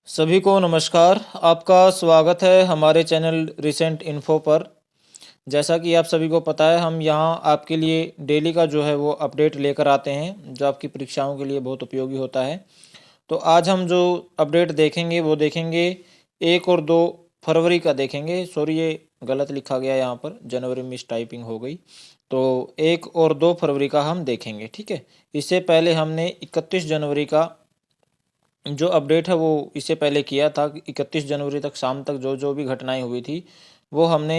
सभी को नमस्कार। आपका स्वागत है हमारे चैनल रिसेंट इन्फो पर। जैसा कि आप सभी को पता है, हम यहाँ आपके लिए डेली का जो है वो अपडेट लेकर आते हैं, जो आपकी परीक्षाओं के लिए बहुत उपयोगी होता है। तो आज हम जो अपडेट देखेंगे वो देखेंगे 1 और 2 फरवरी का देखेंगे। सॉरी, ये गलत लिखा गया यहाँ पर, जनवरी मिस टाइपिंग हो गई। तो 1 और 2 फरवरी का हम देखेंगे, ठीक है। इससे पहले हमने 31 जनवरी का जो अपडेट है वो इससे पहले किया था। 31 जनवरी तक शाम तक जो जो भी घटनाएं हुई थी वो हमने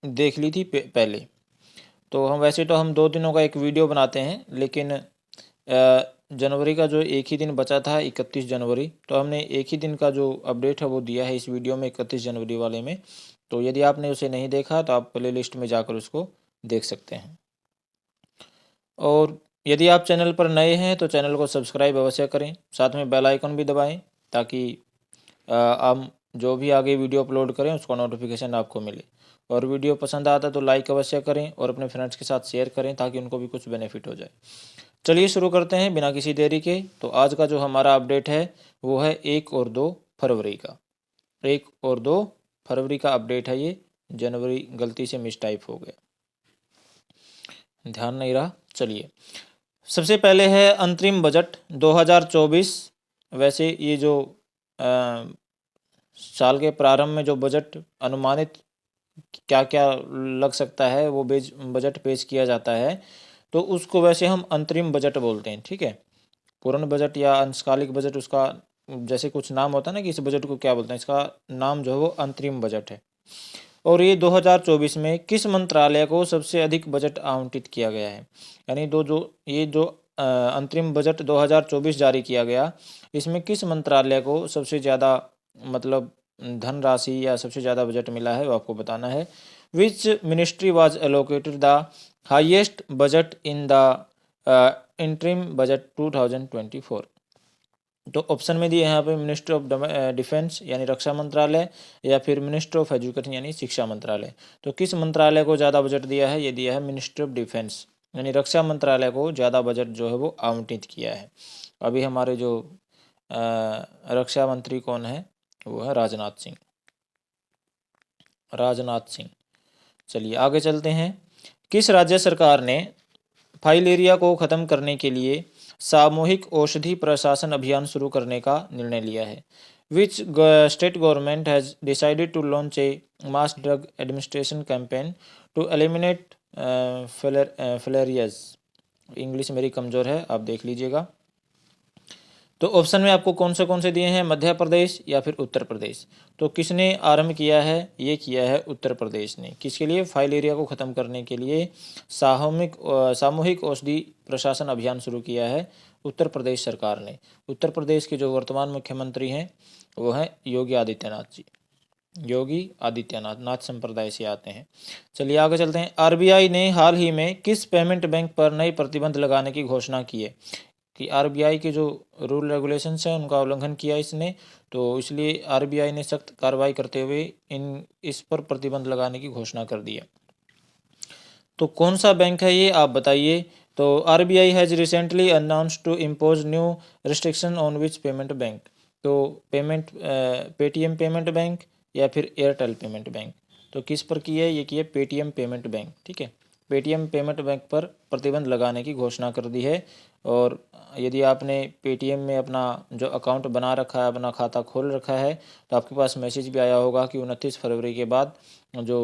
देख ली थी पहले। तो हम वैसे तो हम 2 दिनों का एक वीडियो बनाते हैं, लेकिन जनवरी का जो एक ही दिन बचा था 31 जनवरी, तो हमने एक ही दिन का जो अपडेट है वो दिया है इस वीडियो में, 31 जनवरी वाले में। तो यदि आपने उसे नहीं देखा तो आप प्ले लिस्ट में जाकर उसको देख सकते हैं। और यदि आप चैनल पर नए हैं तो चैनल को सब्सक्राइब अवश्य करें, साथ में बेल आइकन भी दबाएं ताकि हम जो भी आगे वीडियो अपलोड करें उसका नोटिफिकेशन आपको मिले। और वीडियो पसंद आता तो लाइक अवश्य करें और अपने फ्रेंड्स के साथ शेयर करें ताकि उनको भी कुछ बेनिफिट हो जाए। चलिए शुरू करते हैं बिना किसी देरी के। तो आज का जो हमारा अपडेट है वो है 1 और 2 फरवरी का। 1 और 2 फरवरी का अपडेट है ये। जनवरी गलती से मिस टाइप हो गया, ध्यान नहीं रहा। चलिए, सबसे पहले है अंतरिम बजट 2024। वैसे ये जो साल के प्रारंभ में जो बजट अनुमानित क्या क्या लग सकता है वो बजट पेश किया जाता है, तो उसको वैसे हम अंतरिम बजट बोलते हैं, ठीक है। पूर्ण बजट या अंशकालिक बजट, उसका जैसे कुछ नाम होता है ना कि इस बजट को क्या बोलते हैं, इसका नाम जो है वो अंतरिम बजट है। और ये 2024 में किस मंत्रालय को सबसे अधिक बजट आवंटित किया गया है, यानी ये जो अंतरिम बजट 2024 जारी किया गया, इसमें किस मंत्रालय को सबसे ज़्यादा मतलब धनराशि या सबसे ज़्यादा बजट मिला है वो आपको बताना है। Which ministry was allocated the highest budget in the interim budget 2024। तो ऑप्शन में दिए यहाँ पे मिनिस्ट्री ऑफ डिफेंस यानी रक्षा मंत्रालय, या फिर मिनिस्ट्री ऑफ एजुकेशन यानी शिक्षा मंत्रालय। तो किस मंत्रालय को ज़्यादा बजट दिया है? ये दिया है मिनिस्ट्री ऑफ डिफेंस यानी रक्षा मंत्रालय को ज़्यादा बजट जो है वो आवंटित किया है। अभी हमारे जो रक्षा मंत्री कौन है? वो है राजनाथ सिंह। चलिए आगे चलते हैं। किस राज्य सरकार ने फाइलेरिया को ख़त्म करने के लिए सामूहिक औषधि प्रशासन अभियान शुरू करने का निर्णय लिया है? Which state government has decided to launch a mass drug administration campaign to eliminate filariasis. English मेरी कमज़ोर है, आप देख लीजिएगा। तो ऑप्शन में आपको कौन से दिए हैं? मध्य प्रदेश या फिर उत्तर प्रदेश। तो किसने आरंभ किया है? ये किया है उत्तर प्रदेश ने। किसके लिए? फाइलेरिया को ख़त्म करने के लिए सामूहिक औषधि प्रशासन अभियान शुरू किया है उत्तर प्रदेश सरकार ने। उत्तर प्रदेश के जो वर्तमान मुख्यमंत्री हैं वो हैं योगी आदित्यनाथ जी। योगी आदित्यनाथ नाथ संप्रदाय से आते हैं। चलिए आगे चलते हैं। आरबीआई ने हाल ही में किस पेमेंट बैंक पर नए प्रतिबंध लगाने की घोषणा की है? कि आरबीआई के जो रूल रेगुलेशंस हैं उनका उल्लंघन किया इसने, तो इसलिए आरबीआई ने सख्त कार्रवाई करते हुए इस पर प्रतिबंध लगाने की घोषणा कर दिया। तो कौन सा बैंक है ये, आप बताइए। तो RBI has recently announced to impose new restriction on which payment bank. तो पेटीएम पेमेंट बैंक या फिर एयरटेल पेमेंट बैंक। तो किस पर की है? ये की है पेटीएम पेमेंट बैंक, ठीक है। पेटीएम पेमेंट बैंक पर प्रतिबंध लगाने की घोषणा कर दी है। और यदि आपने पेटीएम में अपना जो अकाउंट बना रखा है, अपना खाता खोल रखा है, तो आपके पास मैसेज भी आया होगा कि 29 फरवरी के बाद जो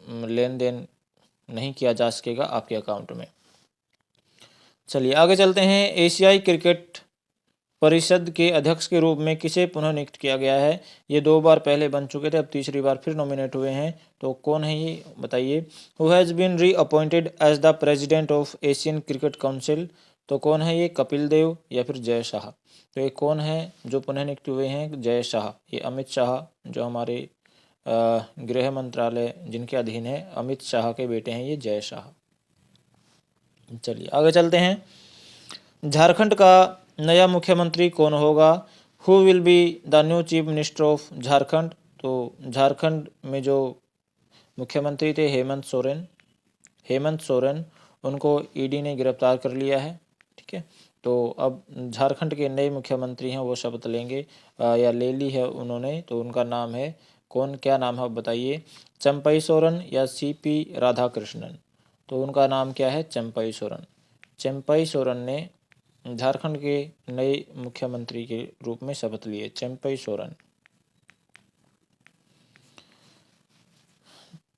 लेन देन नहीं किया जा सकेगा आपके अकाउंट में। चलिए आगे चलते हैं। एशियाई क्रिकेट परिषद के अध्यक्ष के रूप में किसे पुनः नियुक्त किया गया है? ये 2 बार पहले बन चुके थे, अब तीसरी बार फिर नॉमिनेट हुए हैं। तो कौन है ये बताइए। Who has been reappointed as the president of Asian Cricket Council. तो कौन है ये? कपिल देव या फिर जय शाह। तो ये कौन है जो पुनः नियुक्त हुए हैं? जय शाह। ये अमित शाह जो हमारे गृह मंत्रालय जिनके अधीन है, अमित शाह के बेटे हैं ये जय शाह। चलिए आगे चलते हैं। झारखंड का नया मुख्यमंत्री कौन होगा? Who will be the new chief minister of Jharkhand. तो झारखंड में जो मुख्यमंत्री थे हेमंत सोरेन, उनको ईडी ने गिरफ्तार कर लिया है, ठीक है। तो अब झारखंड के नए मुख्यमंत्री हैं वो शपथ लेंगे या ले ली है उन्होंने। तो उनका नाम है, कौन, क्या नाम है आप बताइए, चंपई सोरेन या सीपी राधाकृष्णन। तो उनका नाम क्या है, चंपई सोरेन। चंपई सोरेन ने झारखंड के नए मुख्यमंत्री के रूप में शपथ लिए, चंपई सोरेन।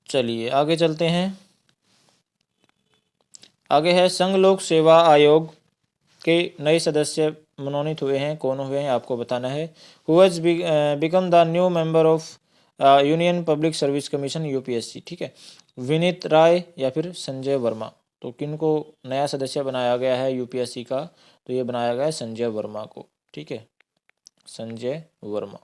चलिए आगे चलते हैं। आगे है संघ लोक सेवा आयोग के नए सदस्य मनोनीत हुए हैं, कौन हुए हैं आपको बताना है। Who has become the new member of union public service commission UPSC, ठीक है, विनीत राय या फिर संजय वर्मा। तो किनको नया सदस्य बनाया गया है यूपीएससी का, तो ये बनाया गया है संजय वर्मा को, ठीक है, संजय वर्मा।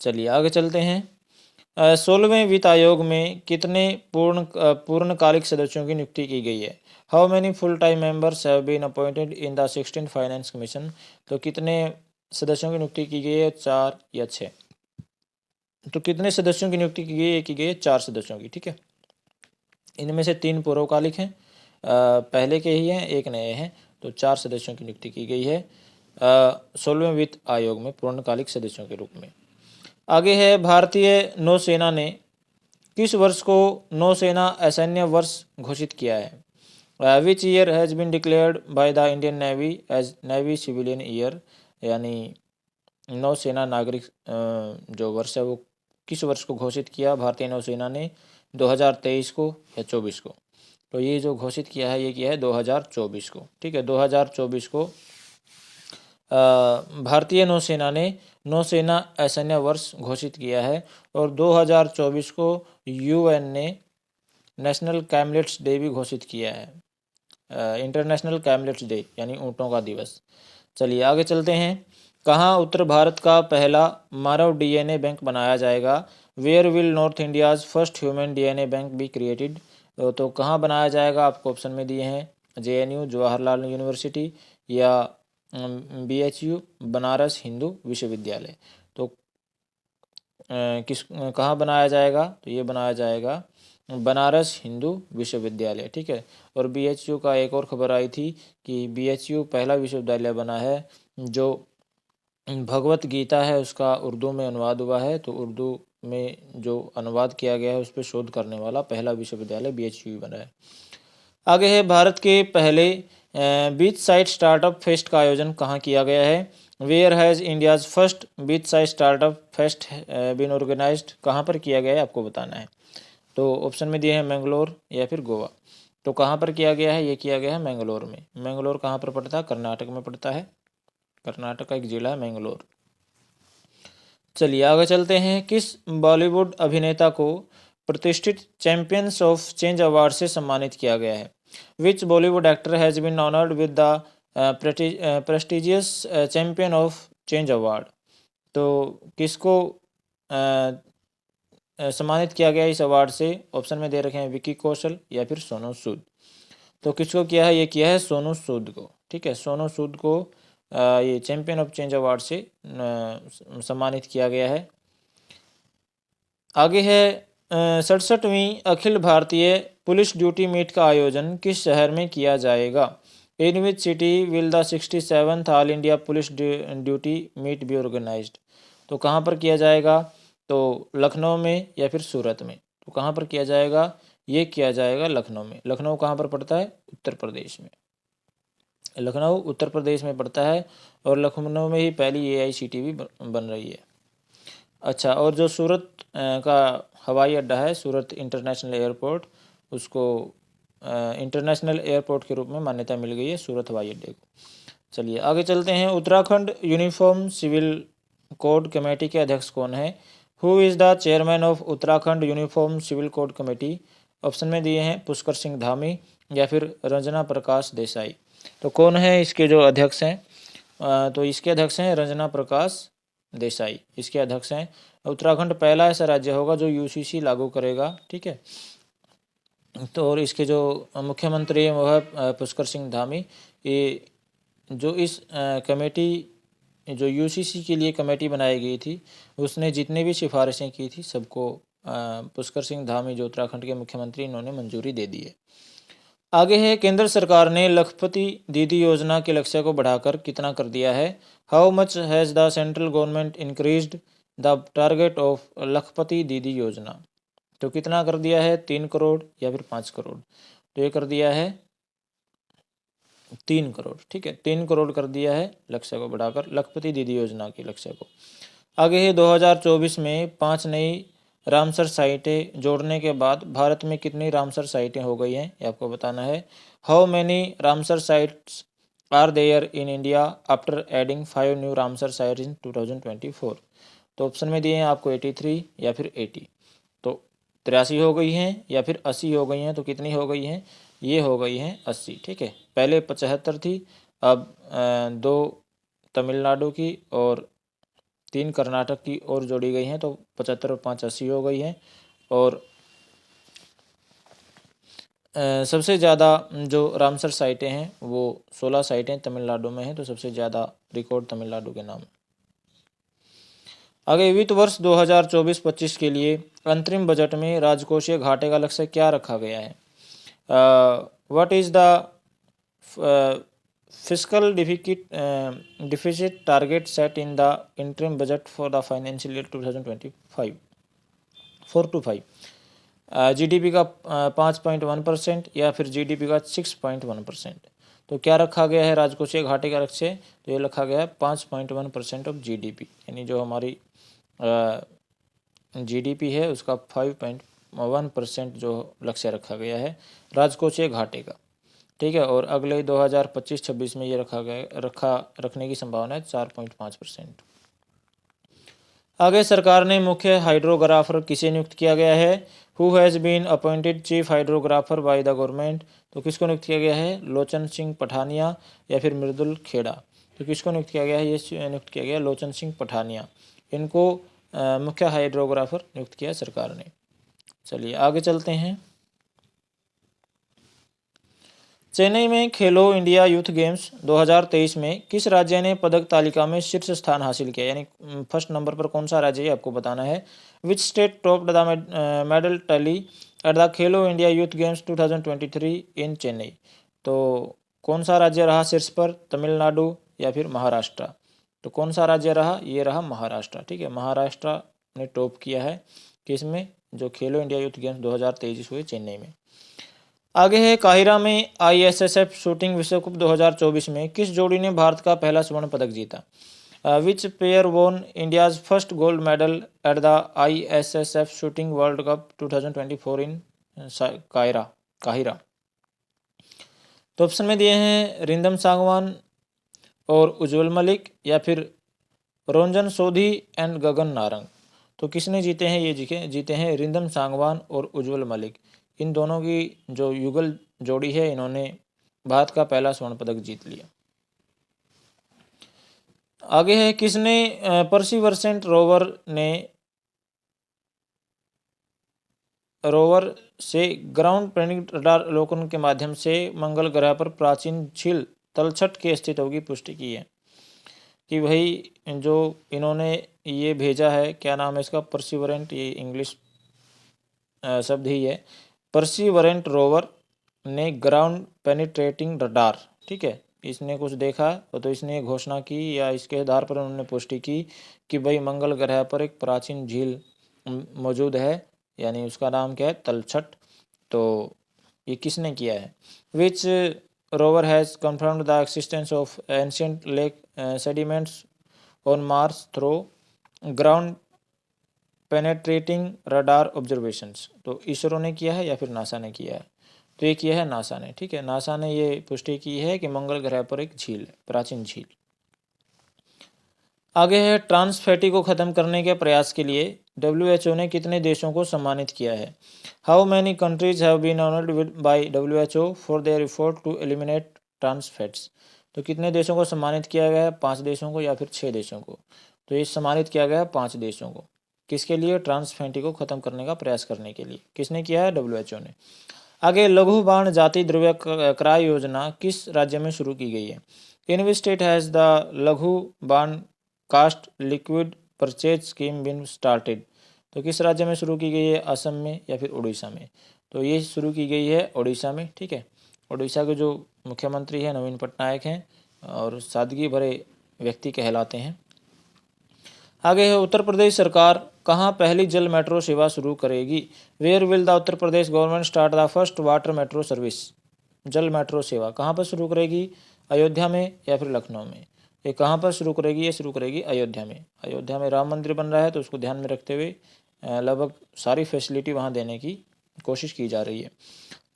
चलिए आगे चलते हैं। 16वें वित्त आयोग में कितने पूर्णकालिक सदस्यों की नियुक्ति की गई है। How many full time members have been appointed in the 16th finance commission. तो कितने सदस्यों की नियुक्ति की गई है, 4 या 6। तो कितने सदस्यों की नियुक्ति की गई है, 4 सदस्यों की, ठीक है। इनमें से 3 पूर्वकालिक हैं, पहले के ही हैं, एक नए हैं। तो 4 सदस्यों की नियुक्ति की गई है 16वें वित्त आयोग में पूर्णकालिक सदस्यों के रूप में। आगे है भारतीय नौसेना ने किस वर्ष को नौसेना असैन्य वर्ष घोषित किया है। Which year has been declared by the Indian Navy as navy civilian year. यानी नौसेना नागरिक जो वर्ष है वो किस वर्ष को घोषित किया भारतीय नौसेना ने, 2023 को या 24 को। तो ये जो घोषित किया है ये किया है 2024 को, ठीक है। 2024 को भारतीय नौसेना ने नौसेना असैन्य वर्ष घोषित किया है। और 2024 को यूएन ने नेशनल कैमलेट्स डे भी घोषित किया है, इंटरनेशनल कैमलेट्स डे यानी ऊँटों का दिवस। चलिए आगे चलते हैं। कहाँ उत्तर भारत का पहला मानव डीएनए बैंक बनाया जाएगा। Where will north India's first human DNA bank be created. तो कहाँ बनाया जाएगा, आपको ऑप्शन में दिए हैं, जेएनयू जवाहरलाल यूनिवर्सिटी या बीएचयू बनारस हिंदू विश्वविद्यालय। तो कहाँ बनाया जाएगा, तो ये बनाया जाएगा बनारस हिंदू विश्वविद्यालय, ठीक है। और बीएचयू का एक और खबर आई थी कि बीएचयू पहला विश्वविद्यालय बना है जो भगवत गीता है उसका उर्दू में अनुवाद हुआ है। तो उर्दू में जो अनुवाद किया गया है उस पर शोध करने वाला पहला विश्वविद्यालय बीएचयू बना है। आगे है भारत के पहले बीच साइड स्टार्टअप फेस्ट का आयोजन कहाँ किया गया है। Where has India's first beach side startup fest been organised. कहाँ पर किया गया है आपको बताना है। तो ऑप्शन में दिए हैं मैंगलोर या फिर गोवा। तो कहाँ पर किया गया है, ये किया गया है मैंगलोर में। मैंगलोर कहाँ पर पड़ता है, कर्नाटक में पड़ता है, कर्नाटक का एक जिला है मैंगलोर। चलिए आगे चलते हैं। किस बॉलीवुड अभिनेता को प्रतिष्ठित चैंपियंस ऑफ चेंज अवार्ड से सम्मानित किया गया है। Which Bollywood actor has been honoured with the prestigious champion of change award. तो किसको सम्मानित किया गया इस अवार्ड से, ऑप्शन में दे रखे हैं विकी कौशल या फिर सोनू सूद। तो किसको किया है, ये किया है सोनू सूद को, ठीक है। सोनू सूद को ये चैंपियन ऑफ चेंज अवार्ड से सम्मानित किया गया है। आगे है 67वीं Akhil Bharatiya police duty meet का आयोजन किस शहर में किया जाएगा। In which city will the 67th all India police duty meet be organised. तो कहाँ पर किया जाएगा, तो लखनऊ में या फिर सूरत में। तो कहाँ पर किया जाएगा, ये किया जाएगा लखनऊ में। लखनऊ कहाँ पर पड़ता है, उत्तर प्रदेश में। लखनऊ उत्तर प्रदेश में पड़ता है और लखनऊ में ही पहली AICTE भी बन रही है। अच्छा, और जो सूरत का हवाई अड्डा है, सूरत इंटरनेशनल एयरपोर्ट, उसको इंटरनेशनल एयरपोर्ट के रूप में मान्यता मिल गई है सूरत हवाई अड्डे को। चलिए आगे चलते हैं। Uttarakhand uniform civil code committee के अध्यक्ष कौन है। Who is the chairman of Uttarakhand uniform civil code committee. Option में दिए हैं पुष्कर सिंह धामी या फिर रंजना प्रकाश देसाई। तो कौन है इसके जो अध्यक्ष हैं, तो इसके अध्यक्ष हैं रंजना प्रकाश देसाई, इसके अध्यक्ष हैं। उत्तराखंड पहला ऐसा राज्य होगा जो UCC लागू करेगा, ठीक है। तो और इसके जो मुख्यमंत्री हैं वो है पुष्कर सिंह धामी। ये जो इस कमेटी जो UCC के लिए कमेटी बनाई गई थी उसने जितने भी सिफारिशें की थी सबको पुष्कर सिंह धामी जो उत्तराखंड के मुख्यमंत्री इन्होंने मंजूरी दे दी है। आगे है, केंद्र सरकार ने लखपति दीदी योजना के लक्ष्य को बढ़ाकर कितना कर दिया है? How much has the central government increased the target of लखपति दीदी योजना? तो कितना कर दिया है? 3 करोड़ या फिर 5 करोड़? तो ये कर दिया है 3 करोड़। ठीक है, 3 करोड़ कर दिया है लक्ष्य को बढ़ाकर, लखपति दीदी योजना के लक्ष्य को। आगे है, 2024 में 5 नई रामसर साइटें जोड़ने के बाद भारत में कितनी रामसर साइटें हो गई हैं, ये आपको बताना है। How many Ramsar sites are there in India after adding 5 new Ramsar sites in 2024? तो ऑप्शन में दिए हैं आपको 83 या फिर 80। तो 83 हो गई हैं या फिर 80 हो गई हैं, तो कितनी हो गई हैं? ये हो गई हैं 80। ठीक है, पहले 75 थी, अब 2 तमिलनाडु की और 3 कर्नाटक की और जोड़ी गई हैं, तो 75 और 5 80 हो गई हैं। और सबसे ज़्यादा जो रामसर साइटें हैं वो 16 साइटें तमिलनाडु में हैं, तो सबसे ज़्यादा रिकॉर्ड तमिलनाडु के नाम। आगे, वित्त वर्ष 2024-25 के लिए अंतरिम बजट में राजकोषीय घाटे का लक्ष्य क्या रखा गया है? What is the fiscal deficit target set in the interim budget for the financial year 2025 4-5? GDP का 5.1% या फिर जीडीपी का 6.1%? तो क्या रखा गया है राजकोषीय घाटे का लक्ष्य? तो ये रखा गया है 5.1% ऑफ जीडीपी, यानी जो हमारी जीडीपी है उसका 5.1% जो लक्ष्य रखा गया है राजकोषीय घाटे का। ठीक है, और अगले 2025-26 में ये रखने की संभावना है 4.5%। आगे, सरकार ने मुख्य हाइड्रोग्राफर किसे नियुक्त किया गया है? Who has been appointed chief hydrographer by the government? तो किसको नियुक्त किया गया है? लोचन सिंह पठानिया या फिर मृदुल खेड़ा? तो किसको नियुक्त किया गया है? ये नियुक्त किया गया लोचन सिंह पठानिया। इनको मुख्य हाइड्रोग्राफर नियुक्त किया सरकार ने। चलिए आगे चलते हैं। चेन्नई में खेलो इंडिया यूथ गेम्स 2023 में किस राज्य ने पदक तालिका में शीर्ष स्थान हासिल किया, यानी फर्स्ट नंबर पर कौन सा राज्य है आपको बताना है। Which state topped the medal tally at the Khelo India youth games 2023 इन चेन्नई? तो कौन सा राज्य रहा शीर्ष पर, तमिलनाडु या फिर महाराष्ट्र? तो कौन सा राज्य रहा? ये रहा महाराष्ट्र। ठीक है, महाराष्ट्र ने टॉप किया है किसमें? जो खेलो इंडिया यूथ गेम्स 2023 हुए चेन्नई में। आगे है, काहिरा में ISSF शूटिंग विश्व कप 2024 में किस जोड़ी ने भारत का पहला स्वर्ण पदक जीता? विच पेयर वोन India's first gold medal at the ISSF shooting world cup 2024 in Cairo? तो ऑप्शन में दिए हैं रिंदम सांगवान और उज्ज्वल मलिक या फिर रंजन सोधी एंड गगन नारंग? तो किसने जीते हैं? ये जीते हैं रिंदम सांगवान और उज्ज्वल मलिक। इन दोनों की जो युगल जोड़ी है, इन्होंने भारत का पहला स्वर्ण पदक जीत लिया। आगे है, किसने परसिवरेंस रोवर से ग्राउंड पेनिंग रडार अवलोकन के माध्यम से मंगल ग्रह पर प्राचीन झील तलछट के अस्तित्व की पुष्टि की है? कि भाई जो इन्होंने ये भेजा है, क्या नाम है इसका? परसिवरेंट, ये इंग्लिश शब्द ही है। परसिवरेंट रोवर ने ग्राउंड पेनिट्रेटिंग रडार, ठीक है, इसने कुछ देखा तो इसने घोषणा की या इसके आधार पर उन्होंने पुष्टि की कि भाई मंगल ग्रह पर एक प्राचीन झील मौजूद है, यानी उसका नाम क्या है? तलछट। तो ये किसने किया है? Which rover has confirmed the existence of ancient lake sediments on Mars through ground penetrating radar observations? तो इसरो ने किया है या फिर नासा ने किया है? तो ये किया है नासा ने। ठीक है, नासा ने ये पुष्टि की है कि मंगल ग्रह पर एक झील है, प्राचीन झील। आगे है, ट्रांस फैटी को खत्म करने के प्रयास के लिए WHO ने कितने देशों को सम्मानित किया है? How many countries have been honoured by WHO for their effort to eliminate trans fats? तो कितने देशों को सम्मानित किया गया है? 5 देशों को या फिर 6 देशों को? तो ये सम्मानित किया गया है 5 देशों को। किसके लिए? ट्रांस फैटी को खत्म करने का प्रयास करने के लिए। किसने किया है? WHO ने। आगे, लघु बाण जाति द्रव्य क्रय योजना किस राज्य में शुरू की गई है? In which state has the Laghu Ban cost liquid purchase scheme been started? तो किस राज्य में शुरू की गई है? असम में या फिर उड़ीसा में? तो ये शुरू की गई है उड़ीसा में। ठीक है, उड़ीसा के जो मुख्यमंत्री हैं नवीन पटनायक हैं और सादगी भरे व्यक्ति कहलाते हैं। आगे है उत्तर प्रदेश सरकार कहाँ पहली जल मेट्रो सेवा शुरू करेगी? Where will the Uttar Pradesh government start the first water metro service? जल मेट्रो सेवा कहाँ पर शुरू करेगी? अयोध्या में या फिर लखनऊ में? ये कहाँ पर शुरू करेगी? ये शुरू करेगी अयोध्या में। अयोध्या में राम मंदिर बन रहा है तो उसको ध्यान में रखते हुए लगभग सारी फैसिलिटी वहाँ देने की कोशिश की जा रही है।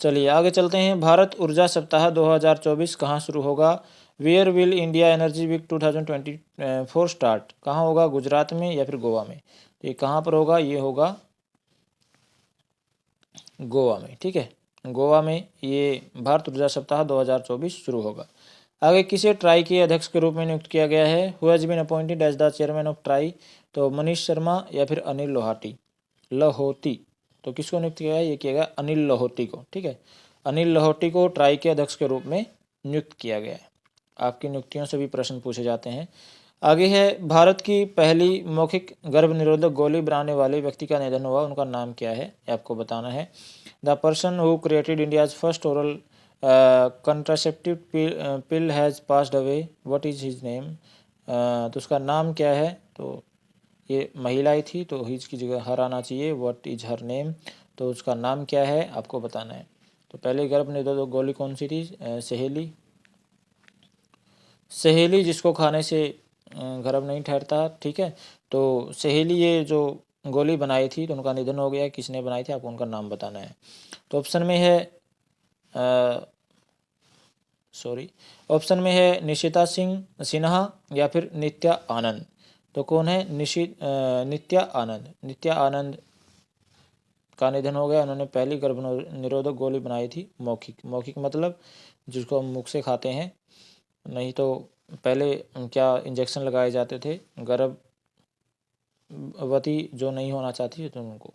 चलिए आगे चलते हैं। भारत ऊर्जा सप्ताह 2024 कहाँ शुरू होगा? Where will India energy week 2024 start? कहाँ होगा? गुजरात में या फिर गोवा में? तो ये कहाँ पर होगा? ये होगा गोवा में। ठीक है, गोवा में ये भारत ऊर्जा सप्ताह 2024 शुरू होगा। आगे किसे ट्राई के अध्यक्ष के रूप में नियुक्त किया गया है? Who has been appointed as the chairman of TRAI? तो मनीष शर्मा या फिर अनिल लाहौटी। तो किसको नियुक्त किया है? ये किया गया अनिल लाहौटी को। ठीक है, अनिल लाहौटी को ट्राई के अध्यक्ष के रूप में नियुक्त किया गया है। आपकी नियुक्तियों से भी प्रश्न पूछे जाते हैं। आगे है भारत की पहली मौखिक गर्भ निरोधक गोली बनाने वाले व्यक्ति का निधन हुआ, उनका नाम क्या है? ये आपको बताना है। The person who created India's first oral contraceptive pill has passed away, what is his name? तो उसका नाम क्या है? तो ये महिला थी तो हिज की जगह हर आना चाहिए। What is her name? तो उसका नाम क्या है आपको बताना है। तो पहले गर्भ निरोधक गोली कौन सी थी? सहेली जिसको खाने से गर्भ नहीं ठहरता। ठीक है, तो सहेली ये जो गोली बनाई थी तो उनका निधन हो गया। किसने बनाई थी आपको उनका नाम बताना है। तो ऑप्शन में है निशिता सिंह सिन्हा या फिर नित्या आनंद। तो कौन है? नित्या आनंद का निधन हो गया। उन्होंने पहली गर्भ निरोधक गोली बनाई थी मौखिक मतलब जिसको हम मुख से खाते हैं, नहीं तो पहले क्या इंजेक्शन लगाए जाते थे गर्भवती जो नहीं होना चाहती है तो उनको।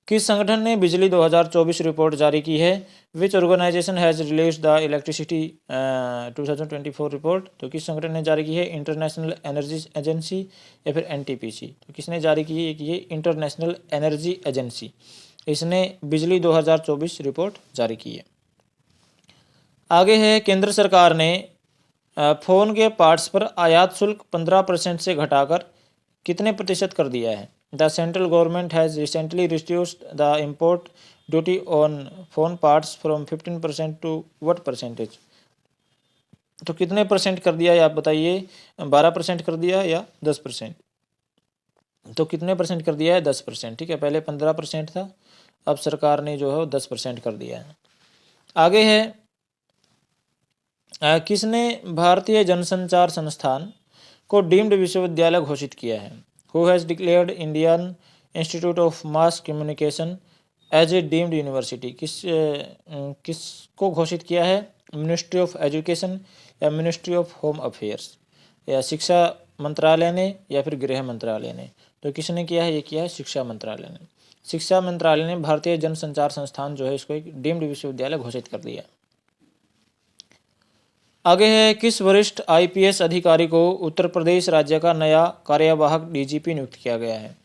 किस संगठन ने बिजली 2024 रिपोर्ट जारी की है? Which organisation has released the electricity 2024 report? तो किस संगठन ने जारी की है? इंटरनेशनल एनर्जी एजेंसी या फिर एनटीपीसी? तो किसने जारी की है? ये इंटरनेशनल एनर्जी एजेंसी, इसने बिजली 2024 रिपोर्ट जारी की है। आगे है केंद्र सरकार ने फ़ोन के पार्ट्स पर आयात शुल्क 15% से घटाकर कितने प्रतिशत कर दिया है? The central government has recently reduced the import duty on phone parts from 15% to what percentage? तो कितने परसेंट कर दिया है आप बताइए? 12% कर दिया या 10%? तो कितने परसेंट कर दिया है? 10%। ठीक है, पहले 15% था, अब सरकार ने जो है 10% कर दिया है। आगे है किसने भारतीय जनसंचार संस्थान को डीम्ड विश्वविद्यालय घोषित किया है? Who has declared Indian institute of mass communication as a deemed university? किसको घोषित किया है? मिनिस्ट्री ऑफ एजुकेशन या मिनिस्ट्री ऑफ होम अफेयर्स? या शिक्षा मंत्रालय ने या फिर गृह मंत्रालय ने? तो किसने किया है? ये किया है शिक्षा मंत्रालय ने। शिक्षा मंत्रालय ने भारतीय जनसंचार संस्थान जो है इसको एक डीम्ड विश्वविद्यालय घोषित कर दिया। आगे है किस वरिष्ठ आईपीएस अधिकारी को उत्तर प्रदेश राज्य का नया कार्यवाहक डीजीपी नियुक्त किया गया है?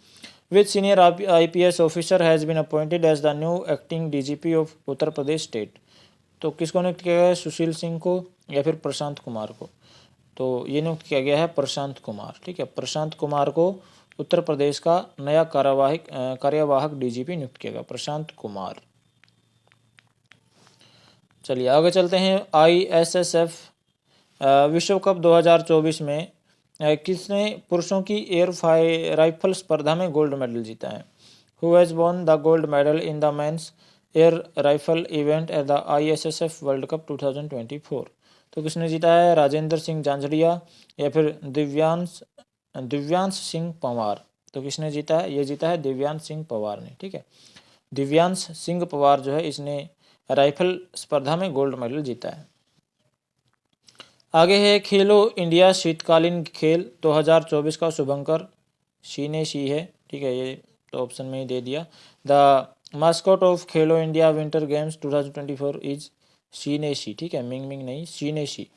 Which senior IPS officer has been appointed as the new acting DGP of Uttar Pradesh state? तो किसको नियुक्त किया गया है? सुशील सिंह को या फिर प्रशांत कुमार को? तो ये नियुक्त किया गया है प्रशांत कुमार। ठीक है, प्रशांत कुमार को उत्तर प्रदेश का नया कार्यवाहक डीजीपी नियुक्त किया गया, प्रशांत कुमार। चलिए आगे चलते हैं। ISSF विश्व कप 2024 में किसने पुरुषों की एयर राइफल स्पर्धा में गोल्ड मेडल जीता है? Who has won the gold medal in the men's air rifle event at the ISSF world cup 2024? तो किसने जीता है? राजेंद्र सिंह झांझड़िया या फिर दिव्यांश सिंह पंवार? तो किसने जीता है? ये जीता है दिव्यांश सिंह पंवार ने। ठीक है, दिव्यांश सिंह पंवार जो है इसने राइफल स्पर्धा में गोल्ड मेडल जीता है। आगे है खेलो इंडिया शीतकालीन खेल 2024 का शुभंकर शी है। ठीक है, ये तो ऑप्शन में ही दे दिया। The mascot of Khelo India winter games 2024 is she. ठीक है, मिंग नहीं, शी।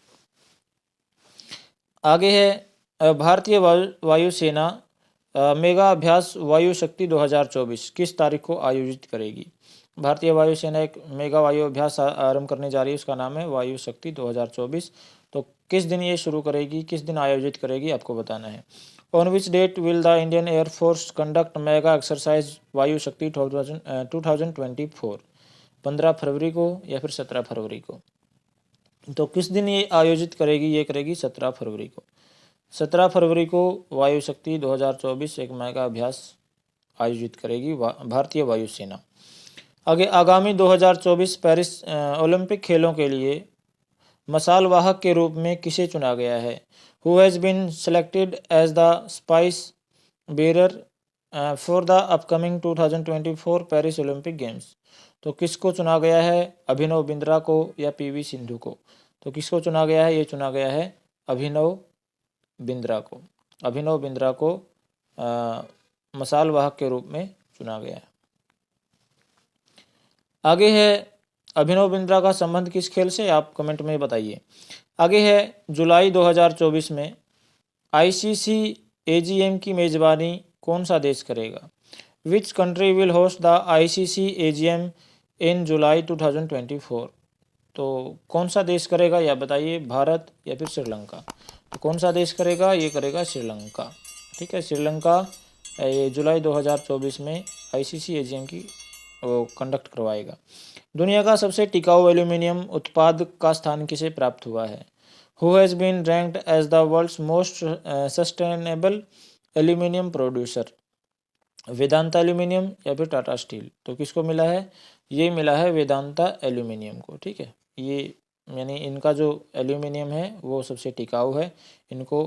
आगे है भारतीय वायुसेना मेगा अभ्यास वायु शक्ति 2024 किस तारीख को आयोजित करेगी? भारतीय वायुसेना एक मेगा वायु अभ्यास आरंभ करने जा रही है, उसका नाम है वायु शक्ति 2024। तो किस दिन ये शुरू करेगी, किस दिन आयोजित करेगी, आपको बताना है। On which date will the Indian air force conduct mega exercise Vayu Shakti 2024? 15 फरवरी को या फिर 17 फरवरी को? तो किस दिन ये आयोजित करेगी? ये करेगी 17 फरवरी को। 17 फरवरी को वायु शक्ति 2024 एक मेगा अभ्यास आयोजित करेगी भारतीय वायुसेना। आगे, आगामी 2024 पेरिस ओलंपिक खेलों के लिए मसाल वाहक के रूप में किसे चुना गया है? Who has been selected as the spice bearer for the upcoming 2024 Paris Olympic games? तो किसको चुना गया है? अभिनव बिंद्रा को या पीवी सिंधु को? तो किसको चुना गया है? ये चुना गया है अभिनव बिंद्रा को। अभिनव बिंद्रा को मसाल वाहक के रूप में चुना गया है। आगे है, अभिनव बिंद्रा का संबंध किस खेल से? आप कमेंट में बताइए। आगे है, जुलाई 2024 में आईसीसी एजीएम की मेज़बानी कौन सा देश करेगा? Which country will host the ICC AGM in July 2024? तो कौन सा देश करेगा, या बताइए, भारत या फिर श्रीलंका? तो कौन सा देश करेगा? ये करेगा श्रीलंका। ठीक है, श्रीलंका ये जुलाई 2024 में आईसीसी एजीएम की कंडक्ट करवाएगा। दुनिया का सबसे टिकाऊ एल्यूमिनियम उत्पाद का स्थान किसे प्राप्त हुआ है? Who has been ranked as the world's most sustainable aluminium producer? Vedanta aluminium या फिर टाटा स्टील? तो किसको मिला है? ये मिला है वेदांता एल्यूमिनियम को। ठीक है, ये यानी इनका जो एल्यूमिनियम है वो सबसे टिकाऊ है। इनको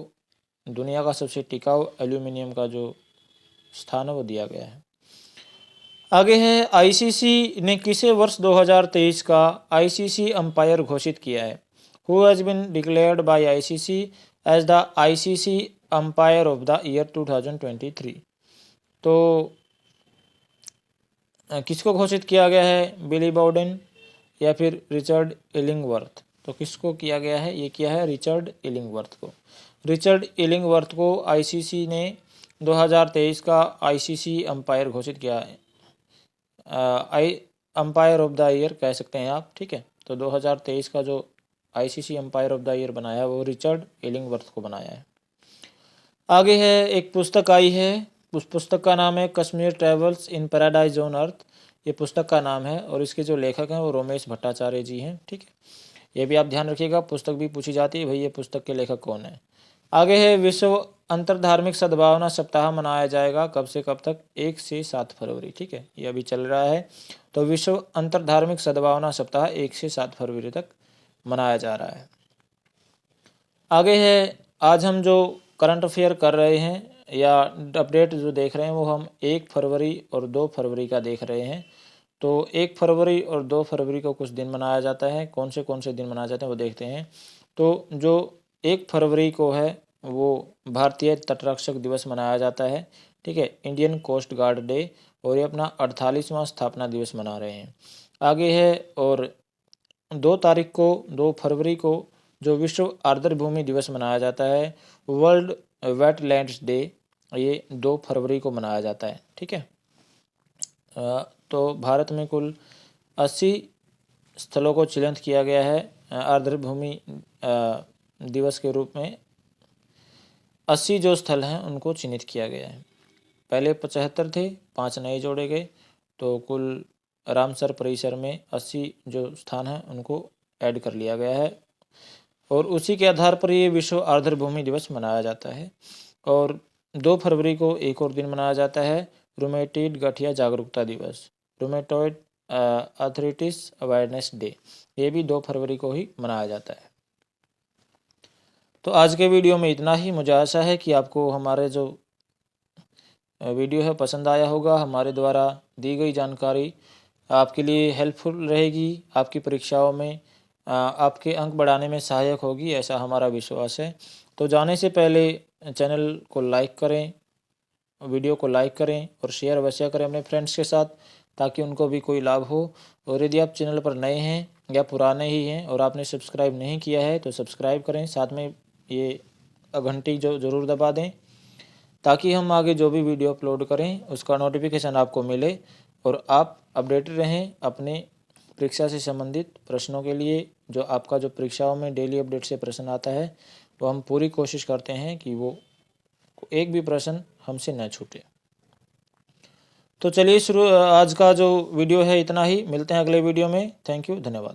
दुनिया का सबसे टिकाऊ एल्यूमिनियम का जो स्थान है वो दिया गया है। आगे है, आईसीसी ने किसे वर्ष 2023 का आईसीसी अंपायर घोषित किया है? Who has been declared by ICC as the ICC umpire of the year 2023? तो किसको घोषित किया गया है? बिली बाउडेन या फिर रिचर्ड इलिंगवर्थ? तो किसको किया गया है? ये किया है रिचर्ड इलिंगवर्थ को। रिचर्ड इलिंगवर्थ को आईसीसी ने 2023 का आईसीसी अंपायर घोषित किया है। अंपायर ऑफ द ईयर कह सकते हैं आप। ठीक है, तो 2023 का जो ICC umpire of the year बनाया है वो रिचर्ड इलिंगवर्थ को बनाया है। आगे है, एक पुस्तक आई है, उस पुस्तक का नाम है Kashmir travels in paradise on earth. ये पुस्तक का नाम है और इसके जो लेखक हैं वो रोमेश भट्टाचार्य जी हैं। ठीक है, ये भी आप ध्यान रखिएगा, पुस्तक भी पूछी जाती है भाई ये पुस्तक के लेखक कौन है। आगे है, विश्व अंतर्धार्मिक सद्भावना सप्ताह मनाया जाएगा कब से कब तक? 1 से 7 फरवरी। ठीक है, ये अभी चल रहा है। तो विश्व अंतर्धार्मिक सद्भावना सप्ताह 1 से 7 फरवरी तक मनाया जा रहा है। आगे है, आज हम जो करंट अफेयर कर रहे हैं या अपडेट जो देख रहे हैं वो हम 1 फरवरी और 2 फरवरी का देख रहे हैं। तो 1 फरवरी और 2 फरवरी को कुछ दिन मनाया जाता है। कौन से दिन मनाए जाते हैं वो देखते हैं। तो जो 1 फरवरी को है वो भारतीय तटरक्षक दिवस मनाया जाता है। ठीक है, इंडियन कोस्ट गार्ड डे, और ये अपना 48वां स्थापना दिवस मना रहे हैं। आगे है, और 2 फरवरी को जो विश्व आर्द्रभूमि दिवस मनाया जाता है, वर्ल्ड वेटलैंड्स डे, ये 2 फरवरी को मनाया जाता है। ठीक है, तो भारत में कुल 80 स्थलों को चिन्हित किया गया है आर्द्रभूमि दिवस के रूप में। 80 जो स्थल हैं उनको चिन्हित किया गया है। पहले 75 थे, 5 नए जोड़े गए, तो कुल रामसर परिसर में 80 जो स्थान हैं उनको ऐड कर लिया गया है, और उसी के आधार पर ये विश्व आर्द्रभूमि दिवस मनाया जाता है। और 2 फरवरी को एक और दिन मनाया जाता है, रूमेटॉइड गठिया जागरूकता दिवस, रूमेटॉइड आर्थराइटिस अवेयरनेस डे। ये भी 2 फरवरी को ही मनाया जाता है। तो आज के वीडियो में इतना ही। मुझे आशा है कि आपको हमारे जो वीडियो है पसंद आया होगा। हमारे द्वारा दी गई जानकारी आपके लिए हेल्पफुल रहेगी, आपकी परीक्षाओं में आपके अंक बढ़ाने में सहायक होगी, ऐसा हमारा विश्वास है। तो जाने से पहले चैनल को लाइक करें, वीडियो को लाइक करें और शेयर अवश्य करें अपने फ्रेंड्स के साथ, ताकि उनको भी कोई लाभ हो। और यदि आप चैनल पर नए हैं या पुराने ही हैं और आपने सब्सक्राइब नहीं किया है तो सब्सक्राइब करें, साथ में ये घंटी जो ज़रूर दबा दें, ताकि हम आगे जो भी वीडियो अपलोड करें उसका नोटिफिकेशन आपको मिले और आप अपडेटेड रहें अपने परीक्षा से संबंधित प्रश्नों के लिए। जो आपका जो परीक्षाओं में डेली अपडेट से प्रश्न आता है वो हम पूरी कोशिश करते हैं कि वो एक भी प्रश्न हमसे न छूटे। तो चलिए आज का जो वीडियो है इतना ही। मिलते हैं अगले वीडियो में। थैंक यू, धन्यवाद।